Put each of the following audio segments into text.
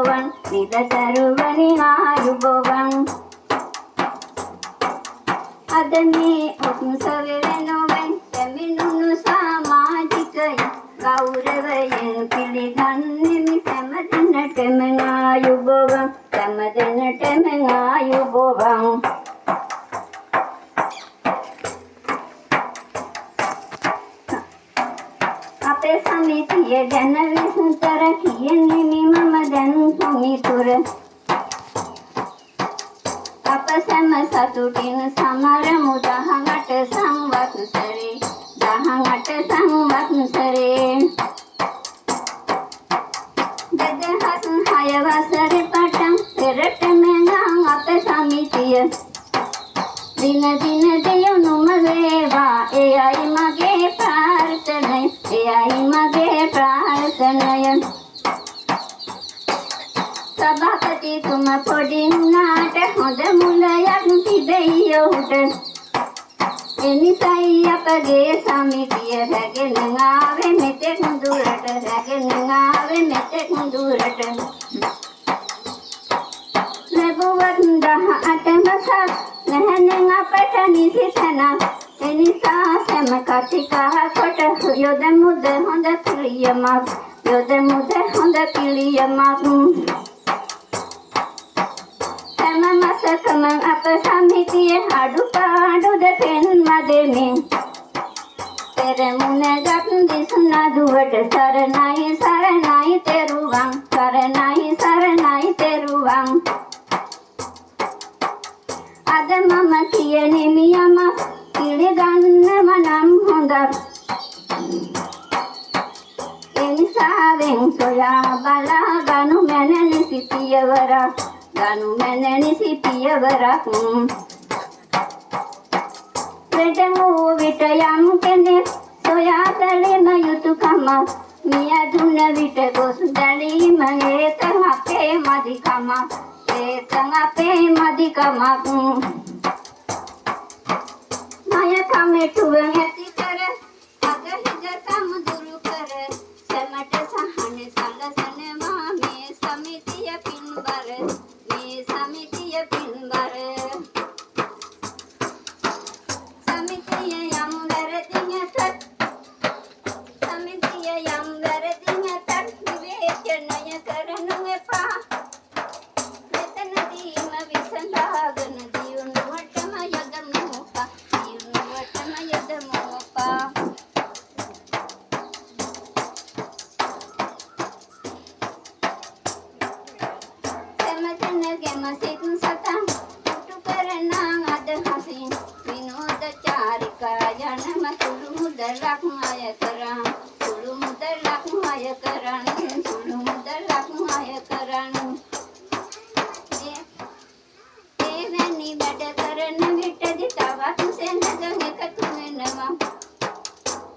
ආයුබෝවන් නිරතරුවනි ආයුබෝවන් අද මේ උත්සවය වෙනුවෙන් පැමිණුණු සමාජිකයන් ගෞරවයෙන් පිළිගන්නෙමි සෑම දිනටම ආයුබෝවන් සෑම දිනටම ආයුබෝවන් අපේ සමිතිය ගැන විස්තර කියන්නෙමි මම දැන් සුමිතුර අප සැම සතුටින් සමරමු 18 සංවත්සරේ 18 සංවත්සරේ 2006 වසරේ පටන් පෙරටම නම් අප සමිතිය දින දින දියුණුම වේවා එයයි මගේ ප්‍රාර්ථනය එයයි මගේ ප්‍රාර්ථනය සභාපතිතුමා පොඩි වුණාට හොඳ මුලයක් තිබෙයි ඔහුට එනිසයි අපගේ සමිතිය රැගෙන ආවේ මෙතෙක් දුරට රැගෙන ආවේ මෙතෙක් දුරට ලැබුවත් 18 මසක් නැහැනම් අපට නිසි තැනක් එනිසා සෑම කතිකා කොට යොදමුද හොඳ පිළියමක් යොදමුද හොඳ පිළියමක් හැම මාසකම අප සමිතියේ අඩුපාඩුද පෙන්වා දෙමින් පෙරමුණගත් දිසුනදුවට සරණයි සරණයි තෙරුවන් සරණයි සරණයි තෙරුවන් අද මම කියනෙමි යම පිළිගන්නව නම් හොඳක් එනිසාවෙන් සොයා බලා ගනු මැන නිසි පියවරක් ගනු මැන නිසි පියවරක් වැඩමූ විට යම් කෙනෙක් සොයා බැලීම යුතුකම මියදුන විට ගොස් බැලීම ඒක අපේ මදිකම ඒක අපේ මදිකමක් මය කමෙටුව ඇති කර අගහිගකම දුරු කර සැමට සහන සලසනවා මේ සමිතිය පින්බර මේ සමිතිය පින්බර සමිතිය යම් වැරදි නැතත් සමිතිය යම් වැරදි නැතත් විවේචනය කරනු එපා මෙතනදීම විසඳාගෙන දියුණුවටම යොදමු දියුණුවටම යොදමු අපා සෑම සිත් සතන් පුටු කරන අදහසින් විනෝද චාරිකා යනම සුළු මුදලක් අය කරන් සුළු මුදලක් අය කරන් සුළු මුදලක් අය කරන් එවැනි වැඩ කරන විටදී තවත් සෙනඟ එකතු වෙනවා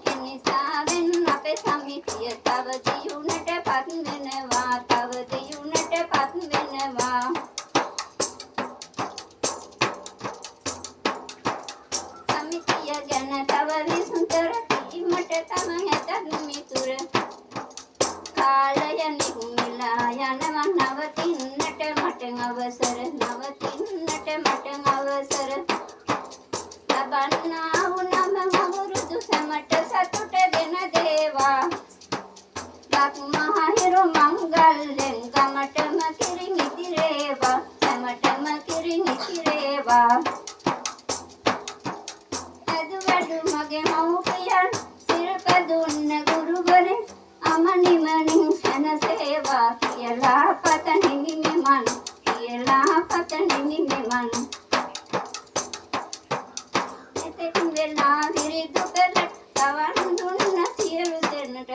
එනිසාවෙන් අපේ සමිතිය තව දියුණුවටපත් වෙනවා තව දියුණුවටපත් වෙනවා සමිතිය ගැන තව විස්තර කීමට තම හැතත් මිතුර කාලය නිගුණලා යනවා නවතින්නට මට අවසර නවතින්නට මට අවසර ලබන්නා වුණම අවුරුදු සැමට සතුට දෙන දේවා ලක්මහිරු මංගල්ලෙන් ගමටම කිරින් ඉතිරේවා සැමටම කිරින් ඉතිරේවා ඇදුවඩු මගේ මව්පියන් සිල්ප දුන්න ගුරුවරේ අමනිමනින් සැනසේවා කියලා පතනිමි මෙමන් කියලා පතනිමි මෙමන් එතෙක් වෙලා විරිදු කළ තවන් දුන්න සියලු දෙන්නට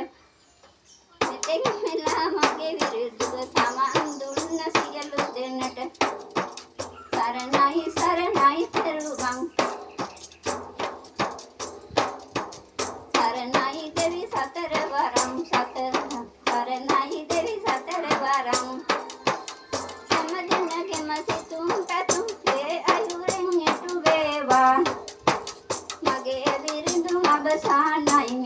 එතෙක් වෙලා මගේ විරිදුව සමන් දුන්න සියලු දෙන්නට සරණයි සරණයි තෙරුවන් සරණයි දෙවි සතර වරම් සරණයි දෙවි සතර වරම් සමදිනගෙම සිතුම් පැතුම් ඒ අයුරෙන් එතු වේවා මගේ විරිඳු අවසානයි